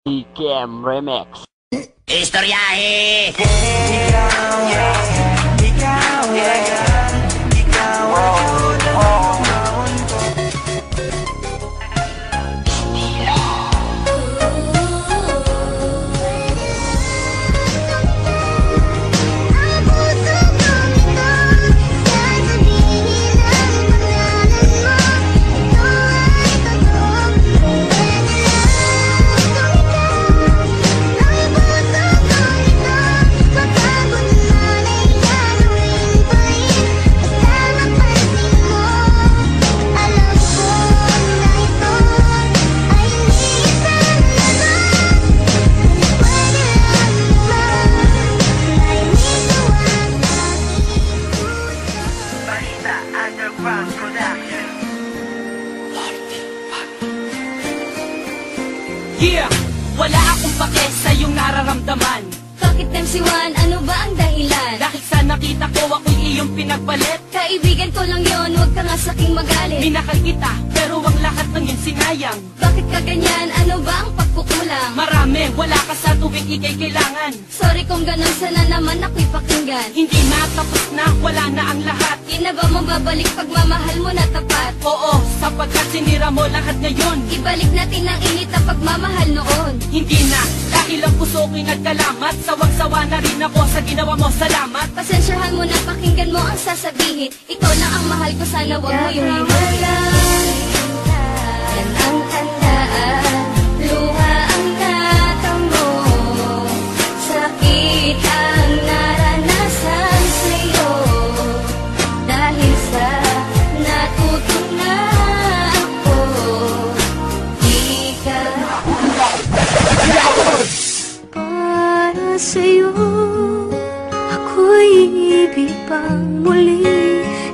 Cam Remix. Istoryahe! Yeah! Wala akong pake sa iyong nararamdaman. Bakit MC1? Ano ba ang dahilan? Dahil sa nakita ko ako'y iyong pinagpalit. Kaibigan ko lang yon, huwag ka nga saking magalit. Minakal kita, pero ang lahat ng yun sinayang. Bakit ka ganyan? Ano ba ang pagkukulang? Marami, wala ka sa tuwing ikay kailangan. Sorry kung ganun, sana naman ako'y pakinggan. Hindi na, tapos na, wala na ang lahat. Di na ba mababalik pagmamahal mo na tapat? Oo, sapagkat sinira mo lahat ngayon. Ibalik natin ang init na pagmamahal noon. Hindi na, dahil ang puso ko'y nagkalamat. Sawang-sawa na rin ako sa ginawa mo, salamat. Pasensyahan mo na, pakinggan mo ang sasabihin. Ikaw lang ang mahal ko, sana wag mo yung iwanan. Yan ang tandaan, luha ang natamo, sakit ang naranasan sa'yo. Dahil sa natutunan ako, di ka para sa'yo. Ako'y ibig pang muli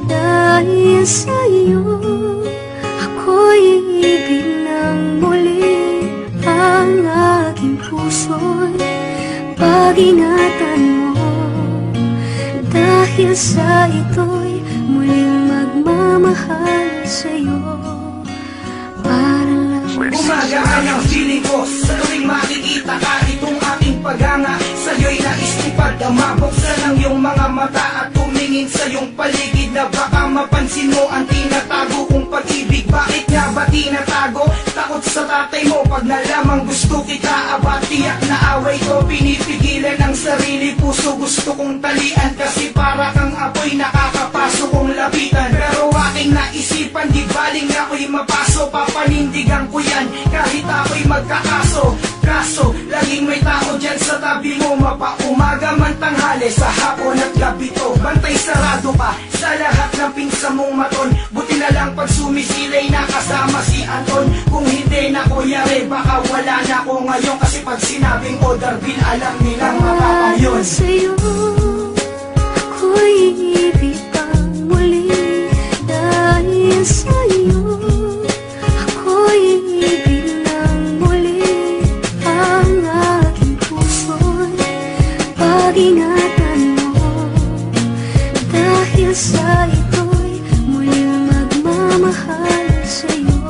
dahil sa'yo. Ako'y ibig ng muli. Ang aking puso'y pag-ingatan mo. Dahil sa ito'y muling magmamahal sa'yo. Para lang gumagaan ang feeling ko sa tuwing makikita ka. Itong aking paghanga sa'yo'y naistipad. Mabuksan ang iyong mga mata at tumingin sa iyong paligid na baka mapansin mo ang tinatago kong pag-ibig. Bakit nga ba tinatago? Takot sa tatay mo pag nalamang gusto kita. Aba tiyak na away ko, pinipigilan ang sarili. Puso gusto kong talian kasi para kang apoy nakakapasok kong lapitan. Pero aking naisipan, di baling ako'y mapaso. Papanindigan ko yan kahit ako'y magkakaso. Kaso, laging may tao dyan sa tabi mo. Mapaumaga man tanghali, sa hapon at gabi to. Bantay sarado ka sa lahat ng pinsa mong maton. Buti na lang pag sumisilay nakasama si Anton. Kung hindi na ko yari, baka wala na ko ngayon. Kasi pag sinabing order bill, alam nilang makapayon. sa'yo, ako'y ibig pang muli dahil sa'yo. Ako'y ibig ng muli. Ang aking puso'y pag-ingatan mo. Dahil sa ito'y muling magmamahal sa'yo.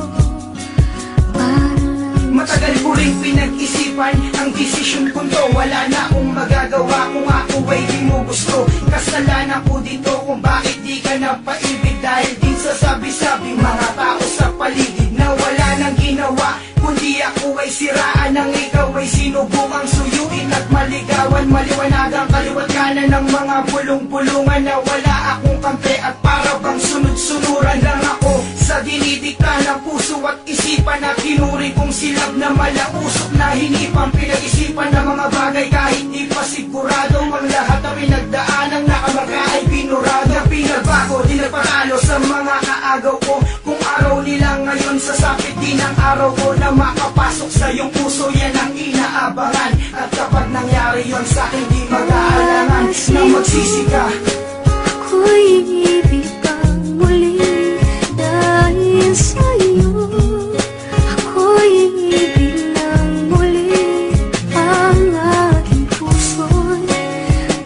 Para lang Matagal ko rin pinag-isipan ang desisyon ko to. Wala na akong magagawa kung ako ay di mo gusto. Kasalanan ko dito kung bakit di ka napaibig. Dahil din sa sabi-sabi mga tao sa paligid na wala nang ginawa kundi ako ay siraan ng ikaw ay sinubukang suyuin at maligawan. Maliwanagang kaliwat kanan ng mga bulong-bulungan na wala akong kampe at para bang sunod-sunuran lang ako sa dinidikta ng puso at isipan na tinuri kong silab na malausok na hinipang pinag-isipan ng mga bagay kahit di pa sigurado. Ang lahat na pinagdaanang nakamaka ay pinurado. Pinagbago, di nagpatalo sa mga kaagaw ko. Kung araw nila ngayon sasapit din ang araw ko na makapasok sa iyong puso, yan ang inaabangan. At kapag nangyari yon sa akin di mag-aalangan na magsisi ka. ako'y ibig pang muli dahil sa'yo. Ako'y ibig ng muli. Ang aking puso'y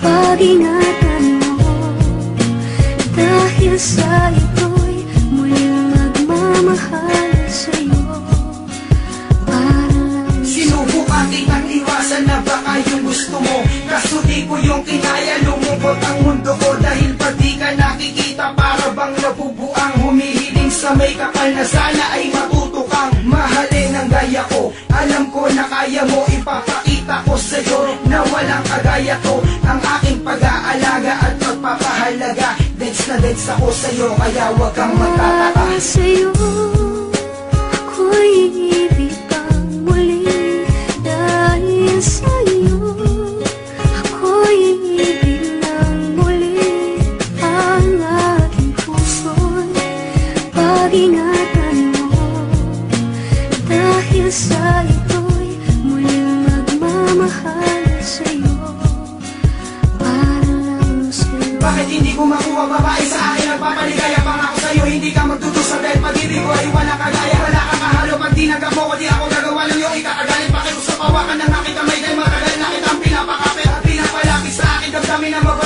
pag-ingatan mo. Dahil sa ito'y muling magmamahal sa'yo. Para lang gusto mo. Kaso di ko yung kinaya, lumungkot ang mundo ko. Dahil pa di ka nakikita, para bang nabubuang humihiling sa may kapal na sana ay matuto kang mahalin ng gaya ko. Alam ko na kaya mo, ipapakita ko sa'yo na walang kagaya ko. Ang aking pag-aalaga at pagpapahalaga, deads na deads ako sa'yo, kaya wag kang magtataka. Sa'yo, ako'y ibig kang muli. Dahil sa'yo, ako'y ibig ng muli. Ang aking puso'y pag-ingatan mo. Dahil sa ito'y muling magmamahal sa'yo. Para lang sa'yo. Bakit hindi ko makuha babae sa akin? Nagpapaligaya pang ako sa'yo, hindi ka magtutusa dahil pag-ibig ko ay walang kagaya. Wala kang kahalo, pag dinagap mo ko di ako gagawa ng iyong ikakagalit. Pakiusap hawakan ng aking kamay dahil matagal na kitang pinapakapit at pinapalapit sa akin damdamin na mabalik.